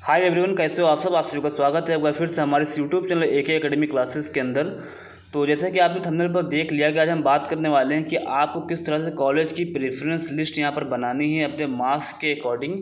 Hi everyone, कैसे हो आप सब। आप सभी का स्वागत है एक बार फिर से हमारे इस YouTube channel AK academy classes के अंदर। तो जैसा कि आपने थंबनेल पर देख लिया कि आज हम बात करने वाले हैं कि आपको किस तरह से कॉलेज की प्रेफरेंस लिस्ट यहाँ पर बनानी है अपने मार्क्स के अकॉर्डिंग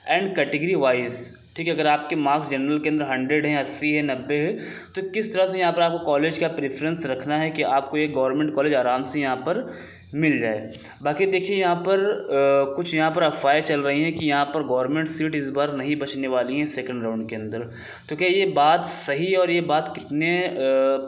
एंड कैटेगरी वाइज। ठीक है, अगर आपके मार्क्स जनरल के अंदर 100 है, 80 है, 90 है, तो किस तरह से यहाँ पर आपको कॉलेज का प्रेफरेंस रखना है कि आपको एक गवर्नमेंट कॉलेज आराम से यहाँ पर मिल जाए। बाकी देखिए यहाँ पर कुछ यहाँ पर अफवाहें चल रही हैं कि यहाँ पर गवर्नमेंट सीट इस बार नहीं बचने वाली हैं सेकंड राउंड के अंदर। तो क्या ये बात सही है और ये बात कितने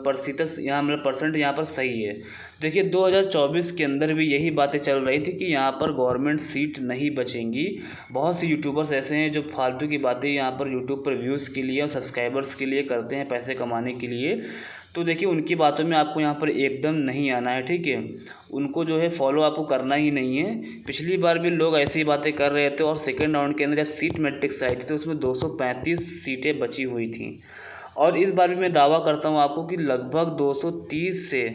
प्रतिशत यहाँ मतलब परसेंट यहाँ पर सही है? देखिए 2024 के अंदर भी यही बातें चल रही थी कि यहाँ पर गवर्नमेंट सीट नहीं बचेंगी। बहुत से यूट्यूबर्स ऐसे हैं जो फालतू की बातें यहाँ पर यूट्यूब पर व्यूज़ के लिए और सब्सक्राइबर्स के लिए करते हैं, पैसे कमाने के लिए। तो देखिए उनकी बातों में आपको यहाँ पर एकदम नहीं आना है, ठीक है। उनको जो है फॉलो आपको करना ही नहीं है। पिछली बार भी लोग ऐसी बातें कर रहे थे और सेकेंड राउंड के अंदर जब सीट मैट्रिक्स आई थी तो उसमें 235 सीटें बची हुई थी। और इस बार भी मैं दावा करता हूँ आपको कि लगभग 230 से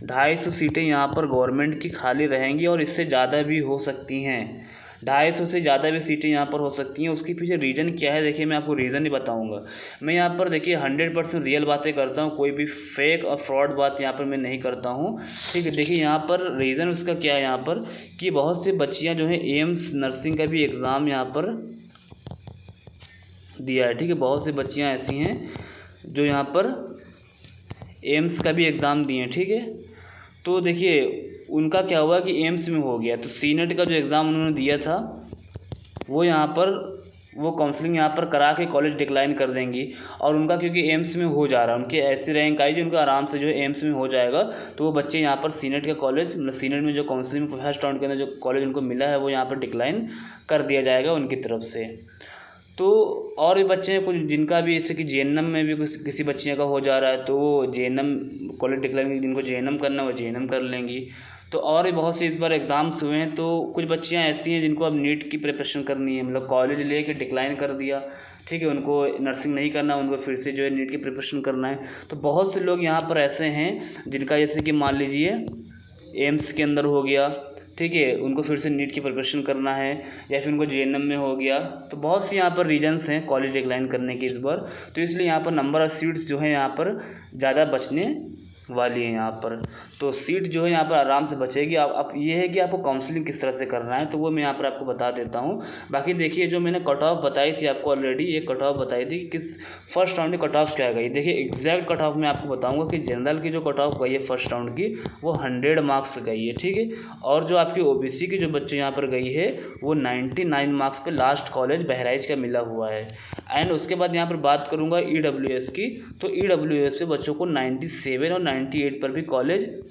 250 सीटें यहाँ पर गवर्नमेंट की खाली रहेंगी और इससे ज़्यादा भी हो सकती हैं। 250 से ज़्यादा भी सीटें यहाँ पर हो सकती हैं। उसके पीछे रीज़न क्या है, देखिए मैं आपको रीज़न ही बताऊँगा। मैं यहाँ पर देखिए 100% रियल बातें करता हूँ, कोई भी फेक और फ्रॉड बात यहाँ पर मैं नहीं करता हूँ, ठीक है। देखिए यहाँ पर रीज़न उसका क्या है यहाँ पर कि बहुत सी बच्चियाँ जो हैं एम्स नर्सिंग का भी एग्ज़ाम यहाँ पर दिया है, ठीक है। बहुत सी बच्चियाँ ऐसी हैं जो यहाँ पर एम्स का भी एग्ज़ाम दिए हैं, ठीक है। तो देखिए उनका क्या हुआ कि एम्स में हो गया, तो सीनेट का जो एग्ज़ाम उन्होंने दिया था वो यहाँ पर वो काउंसलिंग यहाँ पर करा के कॉलेज डिक्लाइन कर देंगी। और उनका क्योंकि एम्स में हो जा रहा है, उनके ऐसी रैंक आई जो उनका आराम से जो है एम्स में हो जाएगा, तो वो बच्चे यहाँ पर सीनेट का कॉलेज मतलब सीनेट में जो काउंसलिंग फर्स्ट राउंड के अंदर जो कॉलेज उनको मिला है वो यहाँ पर डिक्लाइन कर दिया जाएगा उनकी तरफ से। तो और भी बच्चे हैं कुछ जिनका भी जैसे कि JNM में भी किसी बच्चियों का हो जा रहा है, तो वो JNM कॉलेज डिक्लाइन जिनको JNM करना है वो JNM कर लेंगी। तो और भी बहुत से इस बार एग्ज़ाम्स हुए हैं। तो कुछ बच्चियां ऐसी हैं जिनको अब नीट की प्रिपरेशन करनी है, मतलब कॉलेज लेके डिक्लाइन कर दिया, ठीक है, उनको नर्सिंग नहीं करना, उनको फिर से जो है नीट की प्रिपरेशन करना है। तो बहुत से लोग यहाँ पर ऐसे हैं जिनका जैसे कि मान लीजिए एम्स के अंदर हो गया, ठीक है, उनको फिर से नीट की प्रिपरेशन करना है, या फिर उनको JNM में हो गया। तो बहुत सी यहाँ पर रीजन्स हैं कॉलेज डिक्लाइन करने के इस बार। तो इसलिए यहाँ पर नंबर ऑफ़ सीट्स जो है यहाँ पर ज़्यादा बचने वाली है यहाँ पर। तो सीट जो है यहाँ पर आराम से बचेगी। आप ये है कि आपको काउंसलिंग किस तरह से करना है, तो वो मैं यहाँ पर आपको बता देता हूँ। बाकी देखिए जो मैंने कट ऑफ बताई थी आपको ऑलरेडी, एक कट ऑफ बताई थी कि किस फर्स्ट राउंड की कट ऑफ क्या गई। देखिए एग्जैक्ट कट ऑफ मैं आपको बताऊँगा कि जनरल की जो कट ऑफ गई है फर्स्ट राउंड की वो 100 मार्क्स गई है, ठीक है। और जो आपकी OBC की जो बच्चे यहाँ पर गई है वो 99 मार्क्स पर लास्ट कॉलेज बहराइच का मिला हुआ है। एंड उसके बाद यहाँ पर बात करूँगा EWS की, तो EWS पे बच्चों को 97 और 98 पर भी कॉलेज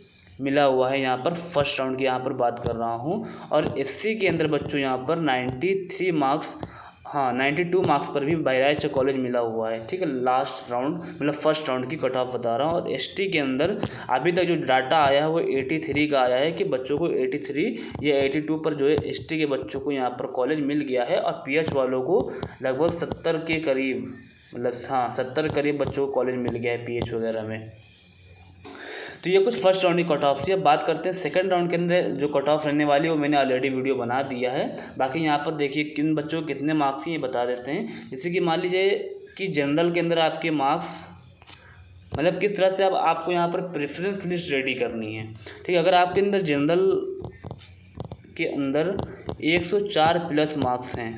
मिला हुआ है। यहाँ पर फर्स्ट राउंड की यहाँ पर बात कर रहा हूँ। और SC के अंदर बच्चों यहाँ पर 93 मार्क्स, हाँ 92 मार्क्स पर भी बहराइच कॉलेज मिला हुआ है, ठीक है। लास्ट राउंड मतलब फर्स्ट राउंड की कट ऑफ बता रहा हूँ। और ST के अंदर अभी तक जो डाटा आया है वो 83 का आया है कि बच्चों को 83 या 82 पर जो है ST के बच्चों को यहाँ पर कॉलेज मिल गया है। और PH वालों को लगभग 70 के करीब, मतलब हाँ 70 करीब बच्चों को कॉलेज मिल गया है PH वगैरह में। तो ये कुछ फर्स्ट राउंड की कट ऑफ थी। अब बात करते हैं सेकंड राउंड के अंदर जो कट ऑफ रहने वाली है वो मैंने ऑलरेडी वीडियो बना दिया है। बाकी यहाँ पर देखिए किन बच्चों को कितने मार्क्स हैं ये बता देते हैं। जैसे कि मान लीजिए कि जनरल के अंदर आपके मार्क्स मतलब किस तरह से अब आपको यहाँ पर प्रेफरेंस लिस्ट रेडी करनी है, ठीक है। अगर आपके अंदर जनरल के अंदर 104 प्लस मार्क्स हैं,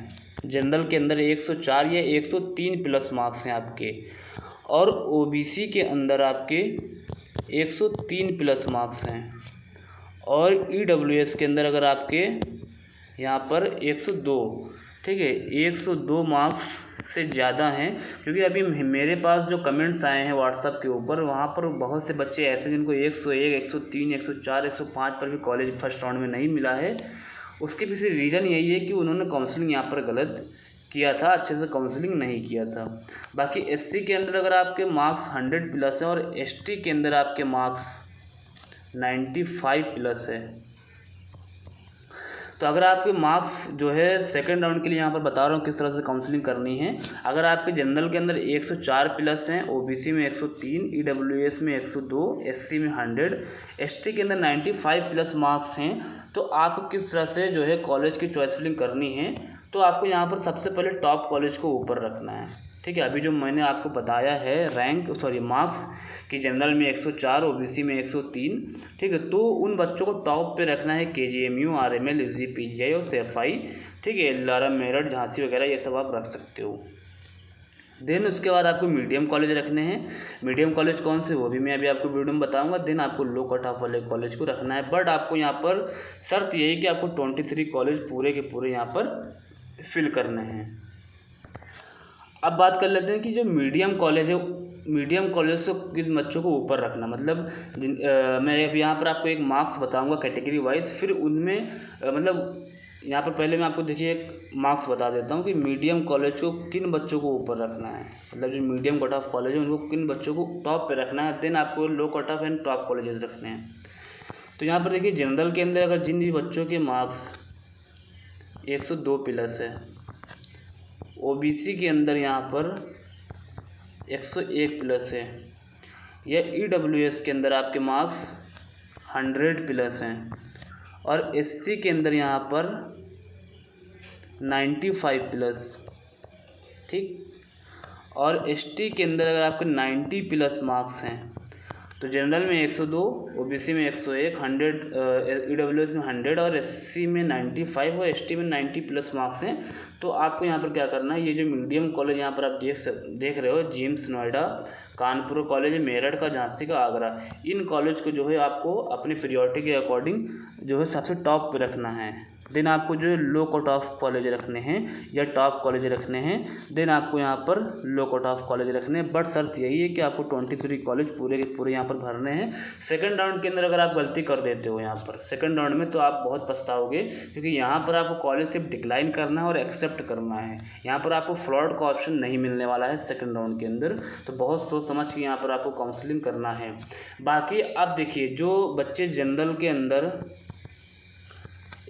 जनरल के अंदर 104 या 103 प्लस मार्क्स हैं आपके, और OBC के अंदर आपके 103 प्लस मार्क्स हैं, और EWS के अंदर अगर आपके यहाँ पर 102, ठीक है, 102 मार्क्स से ज़्यादा हैं। क्योंकि अभी मेरे पास जो कमेंट्स आए हैं व्हाट्सएप के ऊपर, वहाँ पर बहुत से बच्चे ऐसे जिनको 101, 103, 104, 105 पर भी कॉलेज फर्स्ट राउंड में नहीं मिला है। उसके पीछे रीज़न यही है कि उन्होंने काउंसलिंग यहाँ पर गलत किया था, अच्छे से काउंसलिंग नहीं किया था। बाकी SC के अंदर अगर आपके मार्क्स 100 प्लस है और ST के अंदर आपके मार्क्स 95 प्लस है, तो अगर आपके मार्क्स जो है सेकंड राउंड के लिए यहाँ पर बता रहा हूँ किस तरह से काउंसलिंग करनी है। अगर आपके जनरल के अंदर 104 प्लस हैं, OBC में 103, EWS में 102, SC में 100, ST के अंदर 95 प्लस मार्क्स हैं, तो आपको किस तरह से जो है कॉलेज की चॉइस फिलिंग करनी है। तो तो आपको यहाँ पर सबसे पहले टॉप कॉलेज को ऊपर रखना है, ठीक है। अभी जो मैंने आपको बताया है मार्क्स कि जनरल में 104, ओबीसी में 103, ठीक है। तो उन बच्चों को टॉप पे रखना है केजीएमयू, आरएमएल, एसजी, पीजीआई और सेफआई, ठीक है। LRM, मेरठ, झांसी वगैरह ये सब आप रख सकते हो। देन उसके बाद आपको मीडियम कॉलेज रखने हैं। मीडियम कॉलेज कौन से, वो भी मैं अभी आपको वीडियो में बताऊंगा। देन आपको लो कट ऑफ वाले कॉलेज को रखना है, बट आपको यहाँ पर शर्त यही कि आपको 23 कॉलेज पूरे के पूरे यहाँ पर फिल करने हैं। अब बात कर लेते हैं कि जो मीडियम कॉलेज है, मीडियम कॉलेज से किस बच्चों को ऊपर रखना, मतलब मैं अब यहाँ पर आपको एक मार्क्स बताऊंगा कैटेगरी वाइज, फिर उनमें मतलब यहाँ पर पहले मैं आपको देखिए एक मार्क्स बता देता हूँ कि मीडियम कॉलेज को किन बच्चों को ऊपर रखना है, मतलब जो मीडियम कट ऑफ कॉलेज है उनको किन बच्चों को टॉप पे रखना है। देन आपको low cut off and top colleges रखने हैं। तो यहाँ पर देखिए जनरल के अंदर अगर जिन भी बच्चों के मार्क्स 102 प्लस है, ओबीसी के अंदर यहाँ पर 101 प्लस है, या ईडब्ल्यूएस के अंदर आपके मार्क्स 100 प्लस हैं, और एससी के अंदर यहाँ पर 95 प्लस, ठीक। और एसटी के अंदर अगर आपके 90 प्लस मार्क्स हैं तो जनरल में 102, ओबीसी में 101, 100, ईडब्ल्यूएस में 100 और एससी में 95 और एसटी में 90 प्लस मार्क्स हैं। तो आपको यहाँ पर क्या करना है, ये जो मीडियम कॉलेज यहाँ पर आप देख रहे हो, जेम्स नोएडा, कानपुर कॉलेज, मेरठ का, झांसी का, आगरा, इन कॉलेज को जो है आपको अपने प्रियोरिटी के अकॉर्डिंग जो है सबसे टॉप पे रखना है। देन आपको जो है लो कट ऑफ कॉलेज रखने हैं या टॉप कॉलेज रखने हैं। देन आपको यहाँ पर लो कट ऑफ कॉलेज रखने हैं, बट शर्त यही है कि आपको 23 कॉलेज पूरे के पूरे यहाँ पर भरने हैं। सेकंड राउंड के अंदर अगर आप गलती कर देते हो यहाँ पर सेकंड राउंड में, तो आप बहुत पछताओगे, क्योंकि यहाँ पर आपको कॉलेज सिर्फ डिक्लाइन करना है और एक्सेप्ट करना है। यहाँ पर आपको फ्रॉड का ऑप्शन नहीं मिलने वाला है सेकंड राउंड के अंदर, तो बहुत सोच समझ के यहाँ पर आपको काउंसलिंग करना है। बाकी अब देखिए, जो बच्चे जनरल के अंदर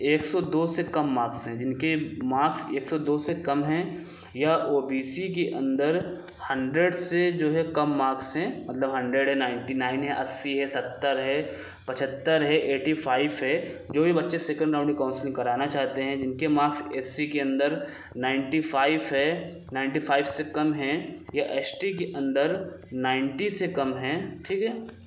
102 से कम मार्क्स हैं, जिनके मार्क्स 102 से कम हैं, या ओबीसी के अंदर 100 से जो है कम मार्क्स हैं, मतलब 100 है, 99 है, 80 है, 70 है, 75 है, 85 है, जो भी बच्चे सेकंड राउंड की काउंसलिंग कराना चाहते हैं, जिनके मार्क्स एससी के अंदर 95 है, 95 से कम हैं, या एसटी के अंदर 90 से कम हैं, ठीक है।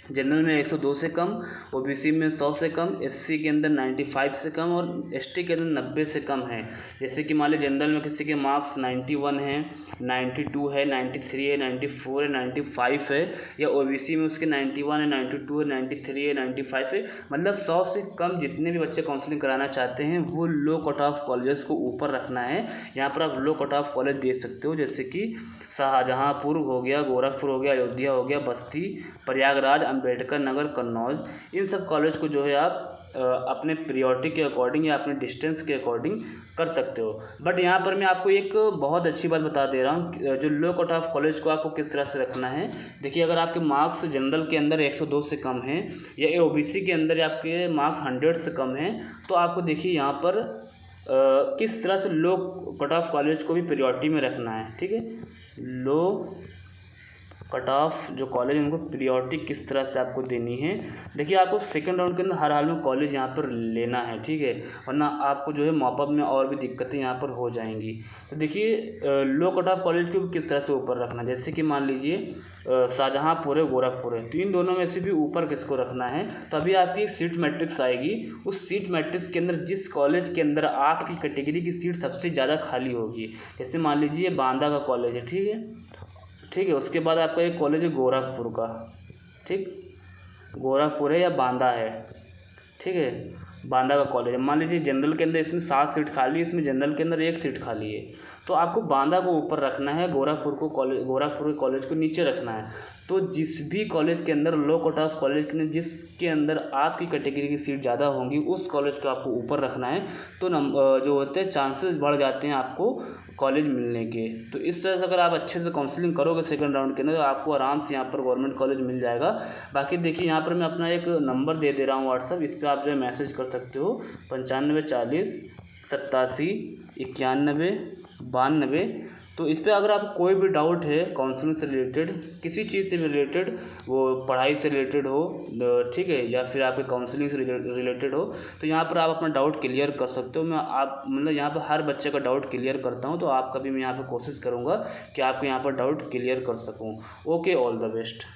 जनरल में 102 से कम, ओबीसी में 100 से कम, एससी के अंदर 95 से कम और एसटी के अंदर 90 से कम है। जैसे कि मान लीजिए जनरल में किसी के मार्क्स 91 है, 92 है, 93 है, 94 है, 95 है, या ओबीसी में उसके 91 है, 92 है, 93 है, 95 है, मतलब 100 से कम जितने भी बच्चे काउंसलिंग कराना चाहते हैं वो लो कट ऑफ कॉलेजेस को ऊपर रखना है। यहाँ पर आप लो कट ऑफ कॉलेज दे सकते हो, जैसे कि शाहजहाँपुर हो गया, गोरखपुर हो गया, अयोध्या हो गया, बस्ती, प्रयागराज, अम्बेडकर नगर, कन्नौज, इन सब कॉलेज को जो है आप अपने प्रियोरिटी के अकॉर्डिंग या अपने डिस्टेंस के अकॉर्डिंग कर सकते हो। बट यहाँ पर मैं आपको एक बहुत अच्छी बात बता दे रहा हूँ, जो लो कट ऑफ कॉलेज को आपको किस तरह से रखना है। देखिए, अगर आपके मार्क्स जनरल के अंदर 102 से कम हैं, या ओबीसी के अंदर आपके मार्क्स 100 से कम हैं, तो आपको देखिए यहाँ पर किस तरह से लो कट ऑफ कॉलेज को भी प्रियोरिटी में रखना है, ठीक है। लो कट ऑफ जो कॉलेज उनको प्रियोरिटी किस तरह से आपको देनी है। देखिए, आपको सेकंड राउंड के अंदर हर हाल में कॉलेज यहाँ पर लेना है, ठीक है, वरना आपको जो है मॉपअप में और भी दिक्कतें यहाँ पर हो जाएंगी। तो देखिए, लो कट ऑफ कॉलेज को किस तरह से ऊपर रखना, जैसे कि मान लीजिए शाहजहाँपुर है, गोरखपुर है, तो इन दोनों में से भी ऊपर किसको रखना है। तो अभी आपकी एक सीट मैट्रिक्स आएगी, उस सीट मैट्रिक्स के अंदर जिस कॉलेज के अंदर आपकी कैटेगरी की सीट सबसे ज़्यादा खाली होगी, जैसे मान लीजिए बांदा का कॉलेज है, ठीक है। उसके बाद आपका एक कॉलेज है गोरखपुर का, ठीक, गोरखपुर है या बांदा है, ठीक है, बांदा का कॉलेज है। मान लीजिए जनरल के अंदर इसमें 7 सीट खाली है, इसमें जनरल के अंदर 1 सीट खाली है, तो आपको बांदा को ऊपर रखना है, गोरखपुर के कॉलेज को नीचे रखना है। तो जिस भी कॉलेज के अंदर लो कट ऑफ कॉलेज के जिसके अंदर आपकी कैटेगरी की सीट ज़्यादा होंगी, उस कॉलेज को आपको ऊपर रखना है। तो जो होते हैं चांसेस बढ़ जाते हैं आपको कॉलेज मिलने के। तो इस तरह से अगर आप अच्छे से काउंसलिंग करोगे सेकंड राउंड के अंदर, तो आपको आराम से यहाँ पर गवर्नमेंट कॉलेज मिल जाएगा। बाकी देखिए, यहाँ पर मैं अपना एक नंबर दे रहा हूँ व्हाट्सअप, इस पर आप जो है मैसेज कर सकते हो, 95 40 87 91 92 तो इस पे अगर आपको कोई भी डाउट है काउंसलिंग से रिलेटेड, किसी चीज़ से रिलेटेड, वो पढ़ाई से रिलेटेड हो, ठीक है, या फिर आपके काउंसलिंग से रिलेटेड हो, तो यहाँ पर आप अपना डाउट क्लियर कर सकते हो। मैं आप मतलब यहाँ पर हर बच्चे का डाउट क्लियर करता हूँ, तो आपका भी मैं यहाँ पर कोशिश करूँगा कि आपके यहाँ पर डाउट क्लियर कर सकूँ। Okay, all the best.